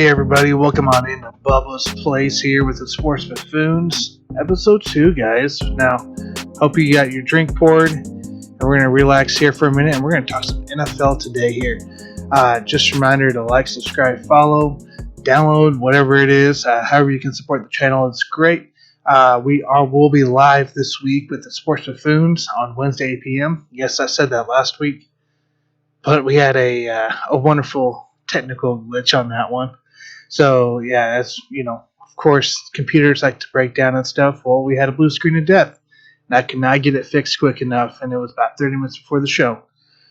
Hey everybody, welcome on into Bubba's Place here with the Sports Buffoons, episode 2, guys. Now, hope you got your drink poured, and we're going to relax here for a minute, and we're going to talk some NFL today here. Just a reminder to like, subscribe, follow, download, whatever it is, however you can support the channel, it's great. We'll be live this week with the Sports Buffoons on Wednesday 8 p.m. Yes, I said that last week, but we had a wonderful technical glitch on that one. So, yeah, as you know, of course, computers like to break down and stuff. Well, we had a blue screen of death, and I could not get it fixed quick enough, and it was about 30 minutes before the show.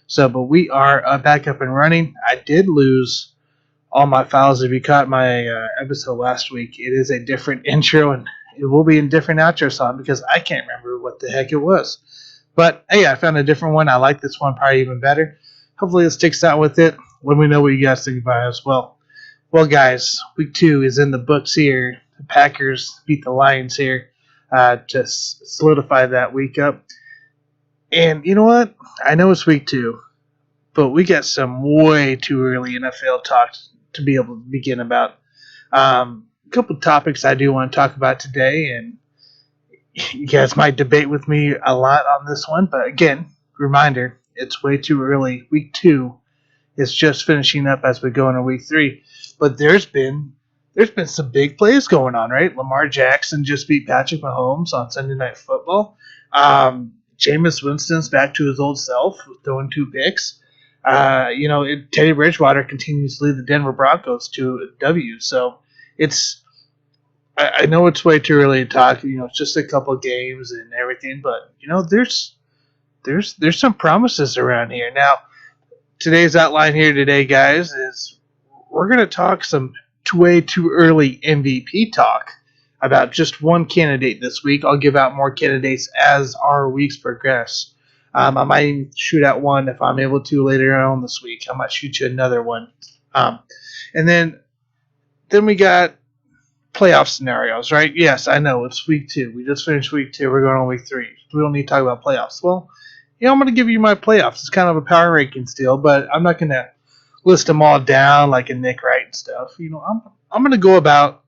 So, but we are back up and running. I did lose all my files. If you caught my episode last week, it is a different intro, and it will be a different outro song because I can't remember what the heck it was. But, hey, I found a different one. I like this one probably even better. Hopefully it sticks out with it. Let me know what you guys think about it as well. Well, guys, week 2 is in the books here. The Packers beat the Lions here to solidify that week up. And you know what? I know it's week 2, but we got some way too early NFL talk to be able to begin about. A couple topics I do want to talk about today, and you guys might debate with me a lot on this one. But again, reminder, it's way too early. Week 2 is just finishing up as we go into week 3. But there's been some big plays going on, right? Lamar Jackson just beat Patrick Mahomes on Sunday Night Football. Jameis Winston's back to his old self, throwing 2 picks. Teddy Bridgewater continues to lead the Denver Broncos to a W. So I know it's way too early to talk. It's just a couple games and everything, but there's some promises around here. Now, today's outline here today, guys, is we're going to talk some way too early MVP talk about just one candidate this week. I'll give out more candidates as our weeks progress. I might even shoot out one if I'm able to later on this week. I might shoot you another one. And then we got playoff scenarios, right? Yes, I know, it's week 2. We just finished week 2. We're going on week 3. We don't need to talk about playoffs. Well, I'm going to give you my playoffs. It's kind of a power ranking still, but I'm not going to list them all down like a Nick Wright and stuff. I'm going to go about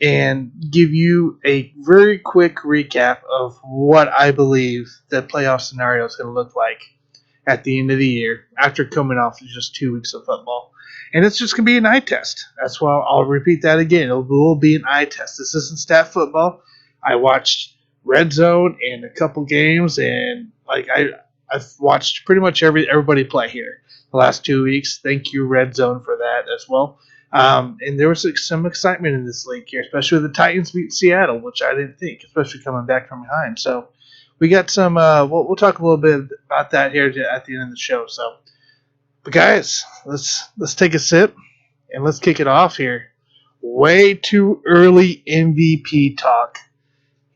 and give you a very quick recap of what I believe the playoff scenario is going to look like at the end of the year after coming off of just 2 weeks of football. And it's just going to be an eye test. That's why I'll repeat that again. It will be an eye test. This isn't stat football. I watched Red Zone and a couple games, and I've watched pretty much everybody play here the last 2 weeks. Thank you, Red Zone, for that as well. And there was some excitement in this league here, especially with the Titans beat Seattle, which I didn't think, especially coming back from behind. So we got some. We'll talk a little bit about that here at the end of the show. So, but guys, let's take a sip and let's kick it off here. Way too early MVP talk.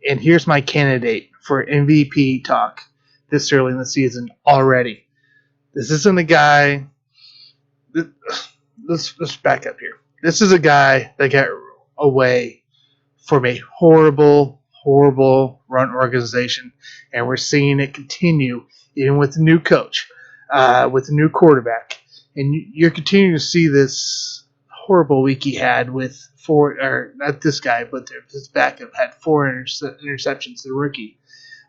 And here's my candidate for MVP talk this early in the season already. This isn't a guy. Let's back up here. This is a guy that got away from a horrible, horrible run organization, and we're seeing it continue even with the new coach, with the new quarterback. And you're continuing to see this horrible week he had with not this guy, but his backup had 4 interceptions, the rookie,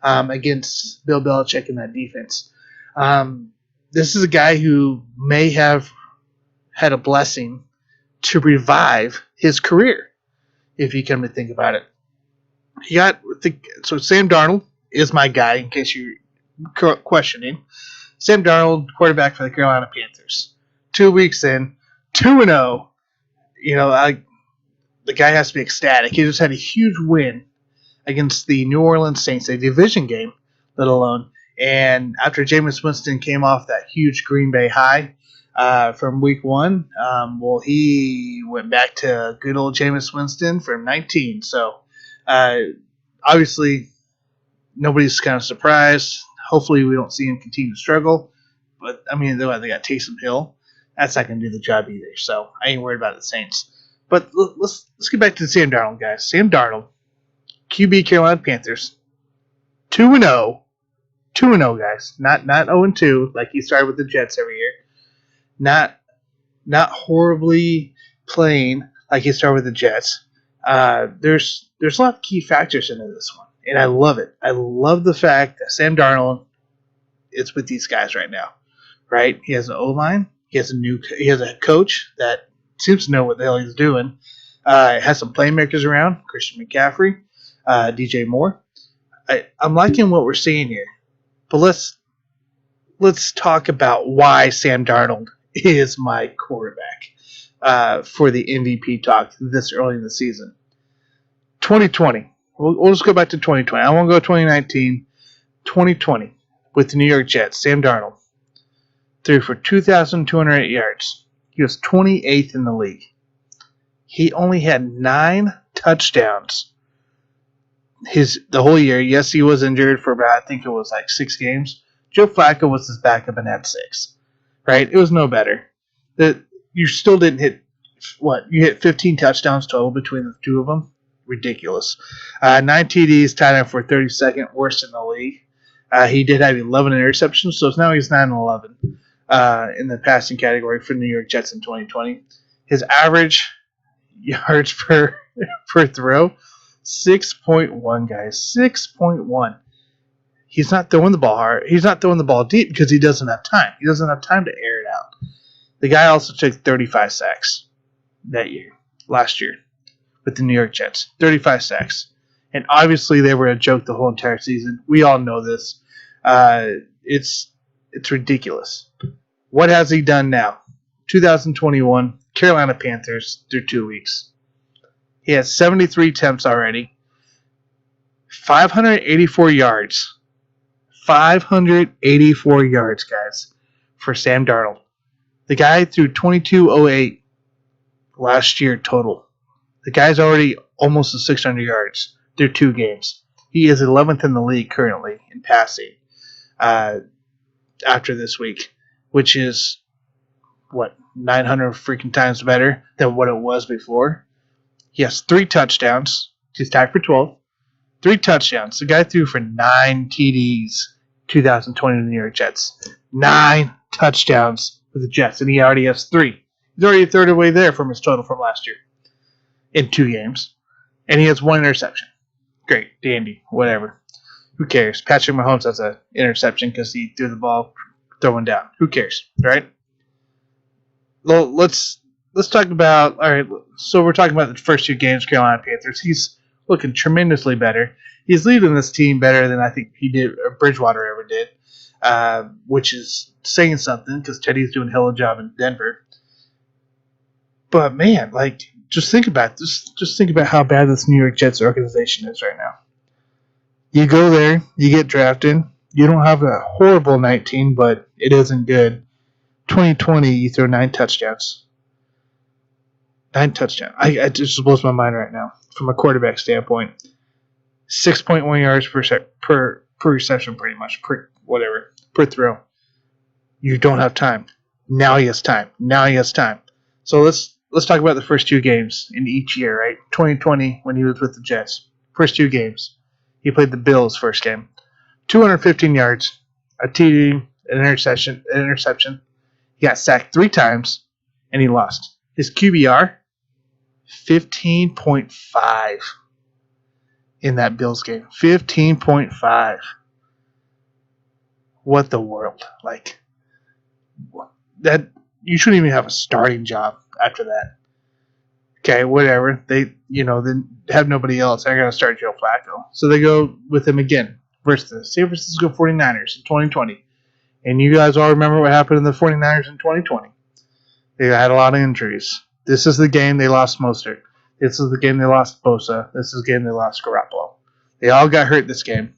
against Bill Belichick in that defense. This is a guy who may have had a blessing to revive his career, if you come to think about it. So Sam Darnold is my guy, in case you're questioning. Sam Darnold, quarterback for the Carolina Panthers. 2 weeks in, 2-0. The guy has to be ecstatic. He just had a huge win against the New Orleans Saints, a division game, let alone. And after Jameis Winston came off that huge Green Bay high from week 1, he went back to good old Jameis Winston from 19. So, obviously, nobody's kind of surprised. Hopefully, we don't see him continue to struggle. But, they got Taysom Hill. That's not going to do the job either. So, I ain't worried about the Saints. But let's get back to Sam Darnold, guys. Sam Darnold, QB Carolina Panthers, 2-0. 2-0, guys. Not 0-2 like he started with the Jets every year. Not horribly playing like he started with the Jets. There's a lot of key factors into this one, and I love it. I love the fact that Sam Darnold is with these guys right now. Right? He has an O line. He has a coach that seems to know what the hell he's doing. Has some playmakers around, Christian McCaffrey, DJ Moore. I'm liking what we're seeing here, but let's talk about why Sam Darnold is my quarterback for the MVP talk this early in the season. 2020. We'll just go back to 2020. I won't go 2019. 2020 with the New York Jets. Sam Darnold threw for 2,208 yards. He was 28th in the league. He only had 9 touchdowns the whole year. Yes, he was injured for about, I think it was like 6 games. Joe Flacco was his backup and had 6. Right? It was no better. You still didn't hit, you hit 15 touchdowns total between the two of them. Ridiculous. 9 TDs, tied up for 32nd worst in the league. He did have 11 interceptions, so now he's 9-11 in the passing category for the New York Jets in 2020. His average yards per throw, 6.1, guys. 6.1. He's not throwing the ball hard. He's not throwing the ball deep because he doesn't have time. He doesn't have time to air it out. The guy also took 35 sacks last year, with the New York Jets. 35 sacks. And obviously they were a joke the whole entire season. We all know this. It's ridiculous. What has he done now? 2021, Carolina Panthers through 2 weeks. He has 73 attempts already. 584 yards. 584 yards, guys, for Sam Darnold. The guy threw 2208 last year total. The guy's already almost to 600 yards through 2 games. He is 11th in the league currently in passing after this week, which is, 900 freaking times better than what it was before. He has 3 touchdowns. He's tied for 12th. 3 touchdowns. The guy threw for 9 TDs 2020 in the New York Jets. 9 touchdowns for the Jets, and he already has 3. He's already a third of the way there from his total from last year in 2 games. And he has 1 interception. Great, dandy, whatever. Who cares? Patrick Mahomes has an interception because he threw the ball throwing down. Who cares, right? Well, let's talk about, all right, so we're talking about the first 2 games, Carolina Panthers. He's looking tremendously better. He's leading this team better than I think he did, or Bridgewater ever did, which is saying something because Teddy's doing a hell of a job in Denver. But, man, just think about this. Just think about how bad this New York Jets organization is right now. You go there, you get drafted. You don't have a horrible 19, but it isn't good. 2020, you throw 9 touchdowns. 9 touchdowns. It just blows my mind right now from a quarterback standpoint. 6.1 yards per reception, pretty much, per throw. You don't have time. Now he has time. So let's talk about the first 2 games in each year, right? 2020, when he was with the Jets. First 2 games. He played the Bills first game. 215 yards, a TD, an interception. He got sacked 3 times, and he lost. His QBR, 15.5 in that Bills game. 15.5. What the world? That you shouldn't even have a starting job after that. Okay, whatever. They have nobody else. They're going to start Joe Flacco. So they go with him again versus the San Francisco 49ers in 2020. And you guys all remember what happened in the 49ers in 2020. They had a lot of injuries. This is the game they lost Mostert. This is the game they lost Bosa. This is the game they lost Garoppolo. They all got hurt this game.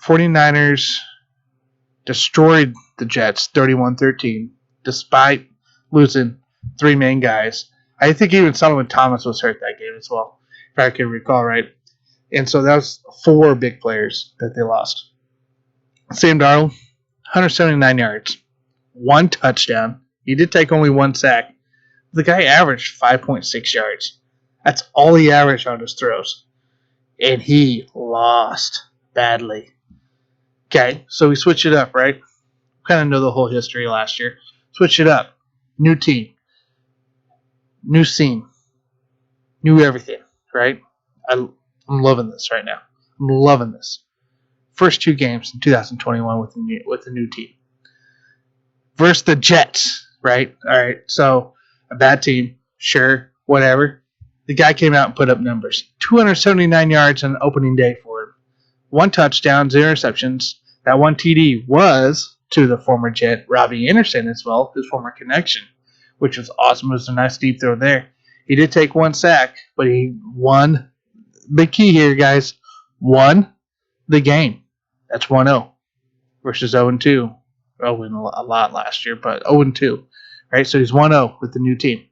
49ers destroyed the Jets 31-13 despite losing 3 main guys. I think even Solomon Thomas was hurt that game as well, if I can recall right. And so that was 4 big players that they lost. Sam Darnold, 179 yards, 1 touchdown. He did take only 1 sack. The guy averaged 5.6 yards. That's all he averaged on his throws. And he lost badly. Okay, so we switch it up, right? Kind of know the whole history last year. Switch it up. New team. New scene. Knew everything, right? I'm loving this right now. I'm loving this. First 2 games in 2021 with the new team. Versus the Jets, right? All right, so a bad team, sure, whatever. The guy came out and put up numbers. 279 yards on opening day for him. 1 touchdown, 0 interceptions. That 1 TD was to the former Jet, Robbie Anderson, as well, his former connection, which was awesome. It was a nice deep throw there. He did take 1 sack, but he won. Big key here, guys. Won the game. That's 1-0 versus 0-2. Win a lot last year, but 0-2. Right? So he's 1-0 with the new team.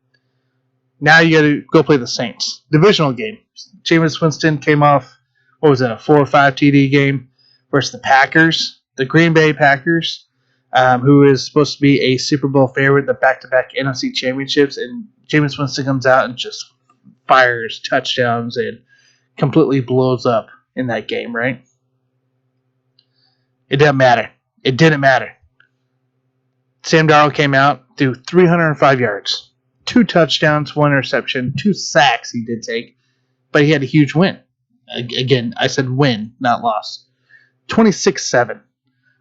Now you got to go play the Saints. Divisional game. Jameis Winston came off, what was it, a 4 or 5 TD game versus the Packers, the Green Bay Packers, who is supposed to be a Super Bowl favorite, the back-to-back NFC championships, and Jameis Winston comes out and just fires touchdowns and completely blows up in that game, right? It didn't matter. It didn't matter. Sam Darnold came out, threw 305 yards, 2 touchdowns, 1 interception, 2 sacks he did take, but he had a huge win. Again, I said win, not loss. 26-7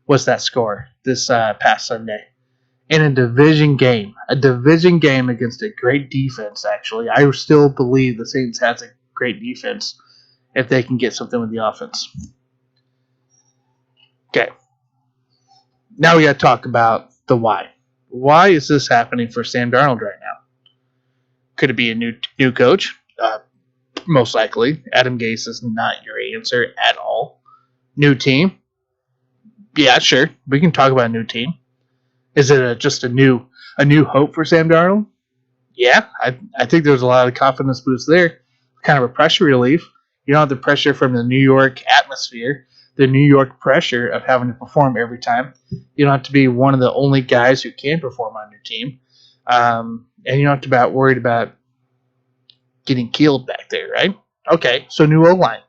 was that score this past Sunday. In a division game against a great defense, actually. I still believe the Saints has a great defense if they can get something with the offense. Okay. Now we got to talk about the why. Why is this happening for Sam Darnold right now? Could it be a new coach? Most likely. Adam Gase is not your answer at all. New team? Yeah, sure. We can talk about a new team. Is it just a new hope for Sam Darnold? Yeah, I think there's a lot of confidence boost there. Kind of a pressure relief. You don't have the pressure from the New York atmosphere, the New York pressure of having to perform every time. You don't have to be one of the only guys who can perform on your team. And you don't have to be worried about getting killed back there, right? Okay, so new O-line.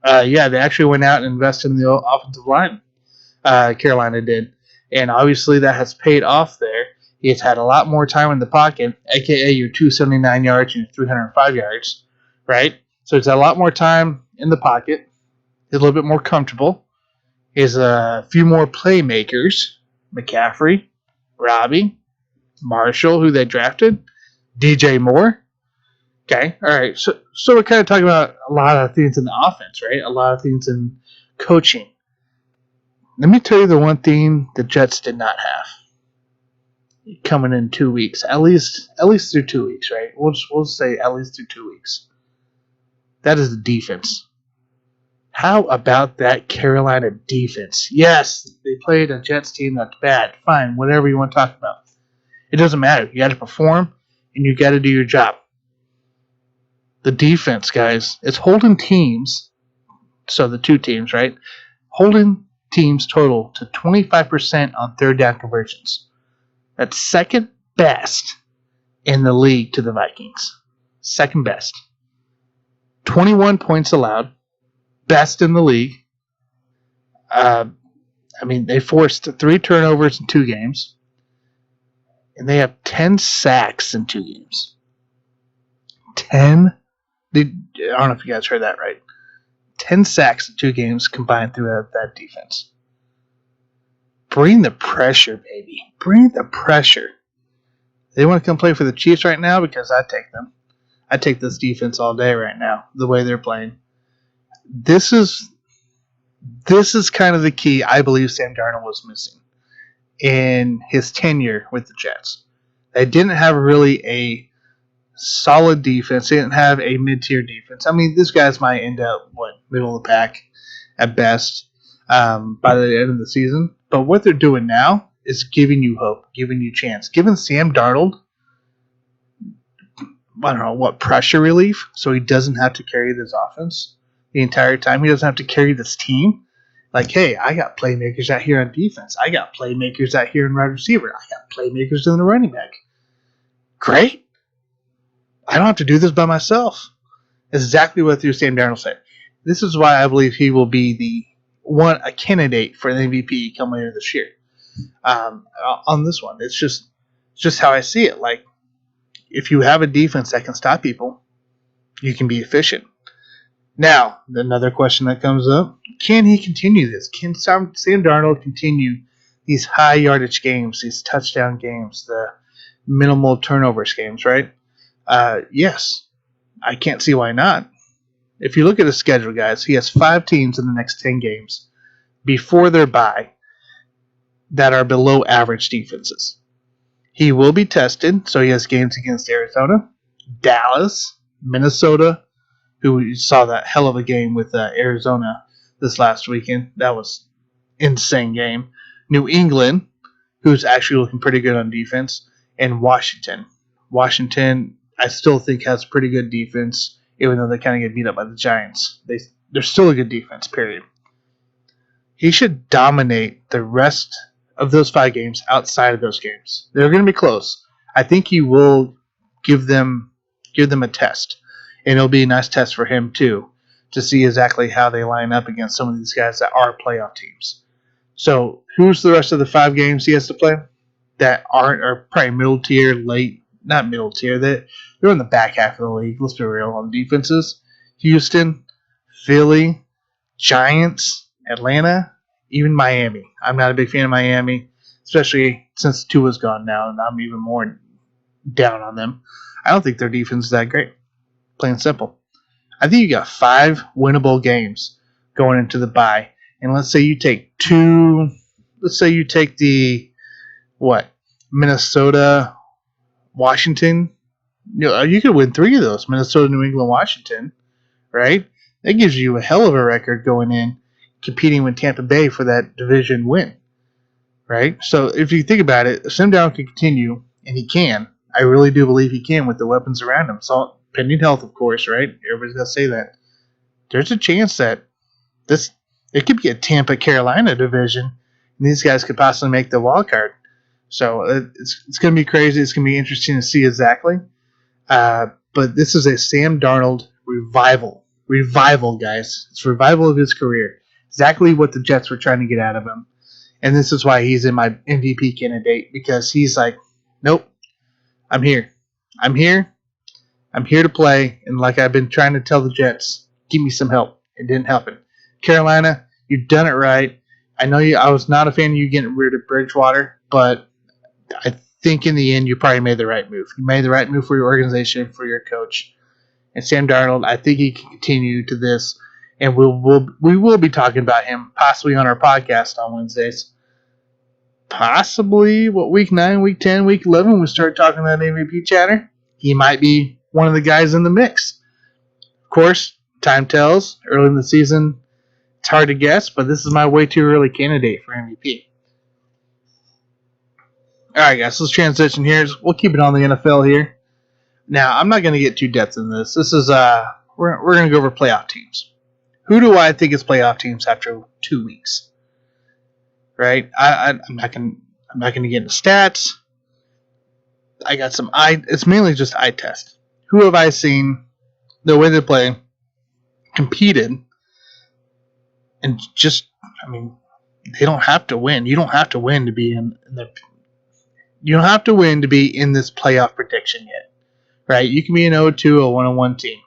Yeah, they actually went out and invested in the offensive line. Carolina did. And obviously that has paid off there. He's had a lot more time in the pocket, a.k.a. your 279 yards and your 305 yards, right? So he's had a lot more time in the pocket. He's a little bit more comfortable. He has a few more playmakers. McCaffrey, Robbie, Marshall, who they drafted, DJ Moore. Okay, all right. So we're kind of talking about a lot of things in the offense, right? A lot of things in coaching. Let me tell you the one thing the Jets did not have coming in 2 weeks, at least through 2 weeks, right? We'll say at least through 2 weeks. That is the defense. How about that Carolina defense? Yes, they played a Jets team that's bad. Fine, whatever you want to talk about. It doesn't matter. You got to perform, and you got to do your job. The defense, guys, is holding teams, so the 2 teams, right? Holding teams total to 25% on third down conversions. That's second best in the league to the Vikings. Second best. 21 points allowed. Best in the league. They forced 3 turnovers in 2 games. And they have 10 sacks in 2 games. 10? I don't know if you guys heard that right. 10 sacks in 2 games combined through that defense. Bring the pressure, baby. Bring the pressure. They want to come play for the Chiefs right now because I take them. I take this defense all day right now, the way they're playing. This is kind of the key I believe Sam Darnold was missing in his tenure with the Jets. They didn't have really a solid defense. They didn't have a mid-tier defense. I mean, these guys might end up, middle of the pack at best by the end of the season. But what they're doing now is giving you hope, giving you chance, giving Sam Darnold, pressure relief so he doesn't have to carry this offense the entire time. He doesn't have to carry this team. Like, hey, I got playmakers out here on defense. I got playmakers out here in wide receiver. I got playmakers in the running back. Great. I don't have to do this by myself. That's exactly what Sam Darnold said. This is why I believe he will be a candidate for the MVP coming later this year. On this one, it's just how I see it. Like, if you have a defense that can stop people, you can be efficient. Now, another question that comes up, can he continue this? Can Sam Darnold continue these high yardage games, these touchdown games, the minimal turnovers games, right? Yes. I can't see why not. If you look at his schedule, guys, he has 5 teams in the next 10 games before their bye that are below average defenses. He will be tested, so he has games against Arizona, Dallas, Minnesota, who we saw that hell of a game with Arizona this last weekend. That was insane game. New England, who's actually looking pretty good on defense, and Washington. Washington, I still think, has pretty good defense, even though they kind of get beat up by the Giants. They're still a good defense, period. He should dominate the rest of those 5 games outside of those games. They're going to be close. I think he will give them a test. And it'll be a nice test for him, too, to see exactly how they line up against some of these guys that are playoff teams. So, who's the rest of the 5 games he has to play that are probably middle tier, not middle tier, they're in the back half of the league, let's be real, on defenses. Houston, Philly, Giants, Atlanta, even Miami. I'm not a big fan of Miami, especially since Tua's gone now, and I'm even more down on them. I don't think their defense is that great. Plain and simple. I think you got 5 winnable games going into the bye. And let's say you take the Minnesota, Washington. You could win 3 of those. Minnesota, New England, Washington, right? That gives you a hell of a record going in, competing with Tampa Bay for that division win, right? So if you think about it, Sam Darnold can continue, and he can. I really do believe he can with the weapons around him. So pending health, of course, right? Everybody's going to say that. There's a chance that it could be a Tampa-Carolina division, and these guys could possibly make the wild card. So it's going to be crazy. It's going to be interesting to see exactly. But this is a Sam Darnold revival. Revival, guys. It's revival of his career. Exactly what the Jets were trying to get out of him. And this is why he's in my MVP candidate, because he's like, nope, I'm here. I'm here to play. And like I've been trying to tell the Jets, give me some help. It didn't help it. Carolina, you've done it right. I know I was not a fan of you getting rid of Bridgewater, but I think in the end you probably made the right move. You made the right move for your organization, for your coach. And Sam Darnold, I think he can continue to this, and we will be talking about him possibly on our podcast on Wednesdays. Possibly, week 9, week 10, week 11, we start talking that MVP chatter. He might be one of the guys in the mix. Of course, time tells. Early in the season, it's hard to guess, but this is my way too early candidate for MVP. All right, guys, let's transition here. We'll keep it on the NFL here. Now, I'm not going to get too depth in this. This is we're going to go over playoff teams. Who do I think is playoff teams after 2 weeks? Right? I'm not going to get into stats. I got some it's mainly just eye test. Who have I seen the way they play, competed, and just, they don't have to win. You don't have to win to be you don't have to win to be in this playoff prediction yet. Right? You can be an 0-2, a 1-1 team.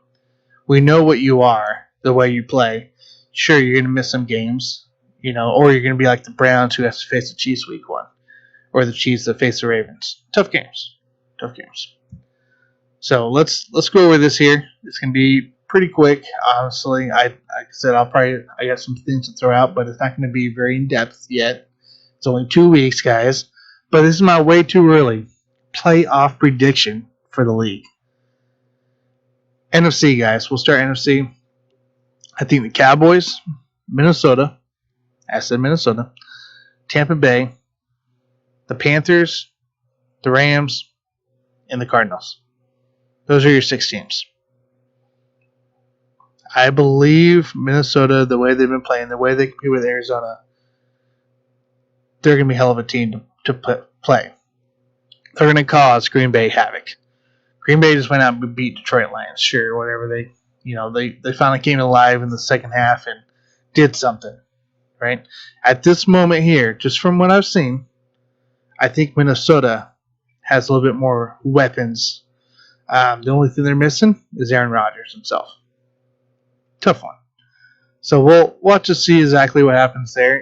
We know what you are, the way you play. Sure, you're going to miss some games, or you're going to be like the Browns who has to face the Chiefs week 1, or the Chiefs that face the Ravens. Tough games. So let's go over this here. It's going to be pretty quick, honestly. Like I said, I got some things to throw out, but it's not going to be very in depth yet. It's only 2 weeks, guys. But this is my way too early playoff prediction for the league. NFC, guys. We'll start NFC. I think the Cowboys, Minnesota, Tampa Bay, the Panthers, the Rams, and the Cardinals. Those are your 6 teams. I believe Minnesota, the way they've been playing, the way they compete with Arizona, they're going to be a hell of a team to play. They're going to cause Green Bay havoc. Green Bay just went out and beat Detroit Lions. Sure, whatever. They finally came alive in the second half and did something, right? At this moment here, just from what I've seen, I think Minnesota has a little bit more weapons The only thing they're missing is Aaron Rodgers himself. Tough one. So we'll have to see exactly what happens there.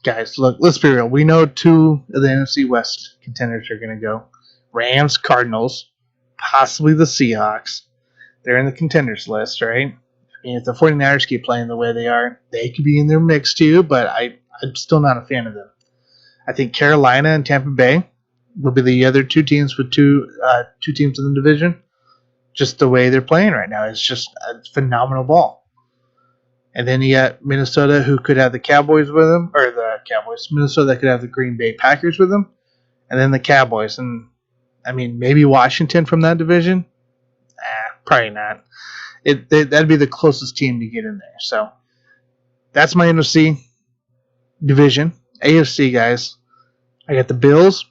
Guys, look, let's be real. We know 2 of the NFC West contenders are going to go. Rams, Cardinals, possibly the Seahawks. They're in the contenders list, right? If the 49ers keep playing the way they are, they could be in their mix too, but I'm still not a fan of them. I think Carolina and Tampa Bay will be the other 2 teams with two teams in the division. Just the way they're playing right now. It's just a phenomenal ball. And then you got Minnesota, who could have the Cowboys with them, or the Cowboys. Minnesota could have the Green Bay Packers with them, and then the Cowboys. And maybe Washington from that division. Probably not. That'd be the closest team to get in there. So that's my NFC division. AFC, guys, I got the Bills,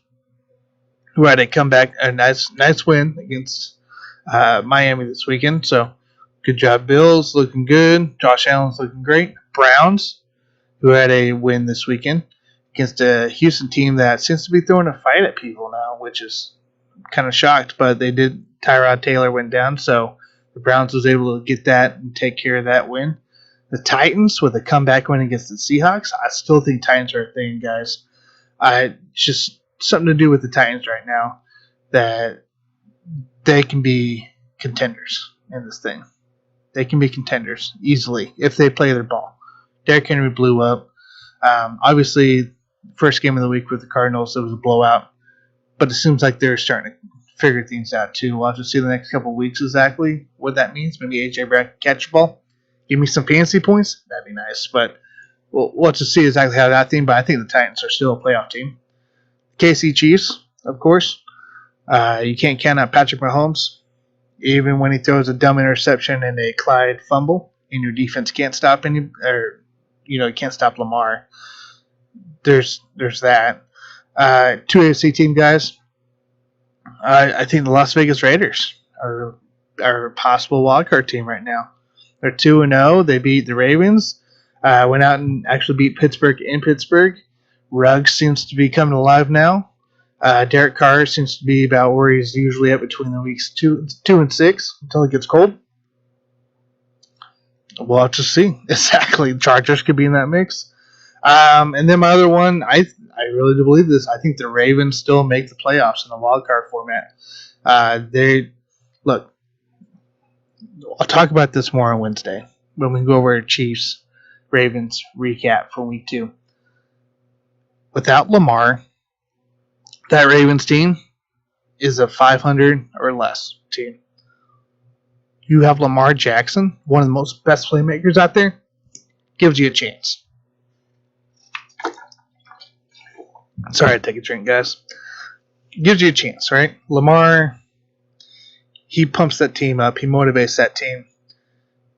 who had a comeback, a nice win against Miami this weekend. So good job, Bills, looking good. Josh Allen's looking great. Browns, who had a win this weekend against a Houston team that seems to be throwing a fight at people now, which is kind of shocked. But they did. Tyrod Taylor went down, so the Browns was able to get that and take care of that win. The Titans with a comeback win against the Seahawks. I still think Titans are a thing, guys. Just something to do with the Titans right now that they can be contenders in this thing. They can be contenders easily if they play their ball. Derrick Henry blew up. Obviously, first game of the week with the Cardinals, it was a blowout. But it seems like they're starting to figure things out, too. We'll have to see the next couple of weeks exactly what that means. Maybe A.J. Brown can catch the ball. Give me some fancy points. That'd be nice. But we'll have to see exactly how that thing. But I think the Titans are still a playoff team. KC Chiefs, of course. You can't count out Patrick Mahomes. Even when he throws a dumb interception and a Clyde fumble, and your defense can't stop can't stop Lamar. There's that. 2 AFC team guys. I think the Las Vegas Raiders are a possible wildcard team right now. They're 2-0. They beat the Ravens. Went out and actually beat Pittsburgh in Pittsburgh. Ruggs seems to be coming alive now. Derek Carr seems to be about where he's usually at between the weeks 2 and 6 until it gets cold. We'll have to see. Exactly. Chargers could be in that mix. And then my other one, I really do believe this. I think the Ravens still make the playoffs in the wild card format. Look, I'll talk about this more on Wednesday when we go over Chiefs Ravens recap for week 2. Without Lamar, that Ravens team is a 500 or less team. You have Lamar Jackson, one of the most best playmakers out there, gives you a chance. Sorry, I take a drink, guys. Gives you a chance, right? Lamar, he pumps that team up. He motivates that team.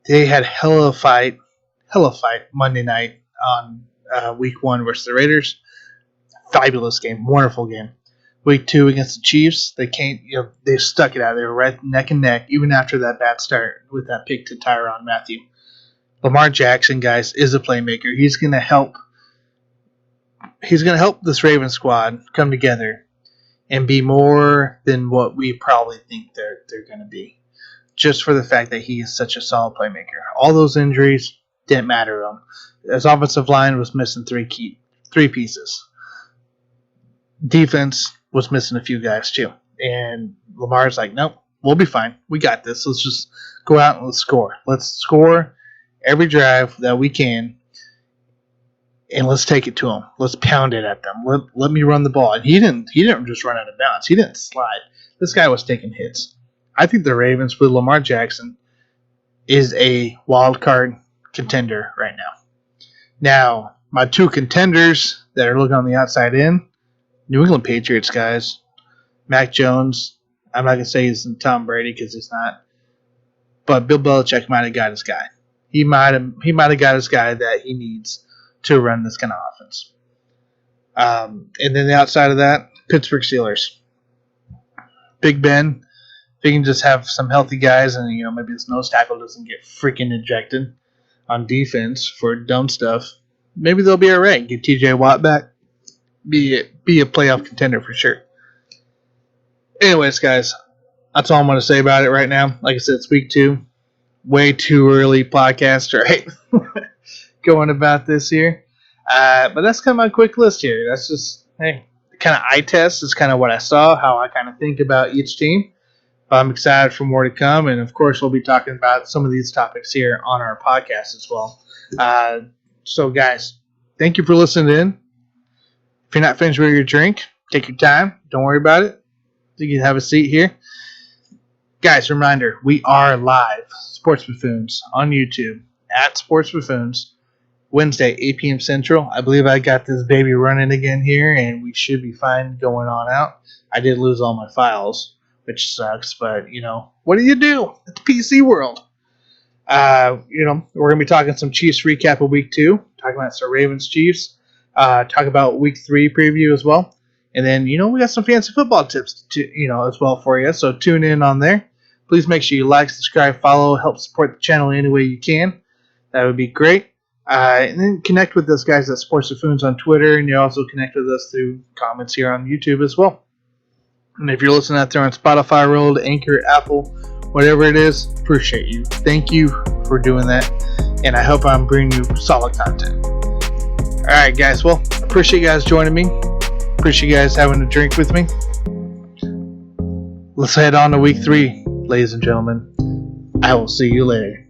They had hella fight Monday night on week 1 versus the Raiders. Fabulous game, wonderful game. Week 2 against the Chiefs, they stuck it out. They were right neck and neck, even after that bad start with that pick to Tyrann Mathieu. Lamar Jackson, guys, is a playmaker. He's going to help this Ravens squad come together and be more than what we probably think they're going to be. Just for the fact that he is such a solid playmaker. All those injuries didn't matter to him. His offensive line was missing three pieces. Defense was missing a few guys too. And Lamar's like, nope, we'll be fine. We got this. Let's just go out and let's score. Let's score every drive that we can. And let's take it to them. Let's pound it at them. Let me run the ball. And he didn't just run out of bounds. He didn't slide. This guy was taking hits. I think the Ravens with Lamar Jackson is a wild card contender right now. Now, my 2 contenders that are looking on the outside in, New England Patriots, guys. Mac Jones. I'm not going to say he's Tom Brady because he's not. But Bill Belichick might have got his guy. He might have got his guy that he needs to run this kind of offense. And then the outside of that, Pittsburgh Steelers. Big Ben. If he can just have some healthy guys and maybe this nose tackle doesn't get freaking ejected on defense for dumb stuff, maybe they'll be alright. Get TJ Watt back. Be a playoff contender for sure. Anyways, guys, That's all I'm going to say about it right now. Like I said, it's week 2. Way too early podcast, right? Going about this here. But that's kind of my quick list here. That's just, hey, kind of eye test is kind of what I saw, how I kind of think about each team. I'm excited for more to come, and of course, we'll be talking about some of these topics here on our podcast as well. So, guys, thank you for listening in. If you're not finished with your drink, take your time. Don't worry about it. You can have a seat here. Guys, reminder, we are live, Sports Buffoons, on YouTube, at Sports Buffoons, Wednesday, 8 p.m. Central. I believe I got this baby running again here, and we should be fine going on out. I did lose all my files, which sucks, but, you know, what do you do? It's PC world. You know, we're going to be talking some Chiefs recap of week 2, talking about some Ravens Chiefs, talk about week 3 preview as well. And then, you know, we got some fancy football tips, as well for you. So tune in on there. Please make sure you like, subscribe, follow, help support the channel any way you can. That would be great. And then connect with us guys at Sports Buffoons on Twitter, and you also connect with us through comments here on YouTube as well. And if you're listening out there on Spotify, Rolled, Anchor, Apple, whatever it is, appreciate you. Thank you for doing that, and I hope I'm bringing you solid content. All right, guys. Well, appreciate you guys joining me. Appreciate you guys having a drink with me. Let's head on to week 3, ladies and gentlemen. I will see you later.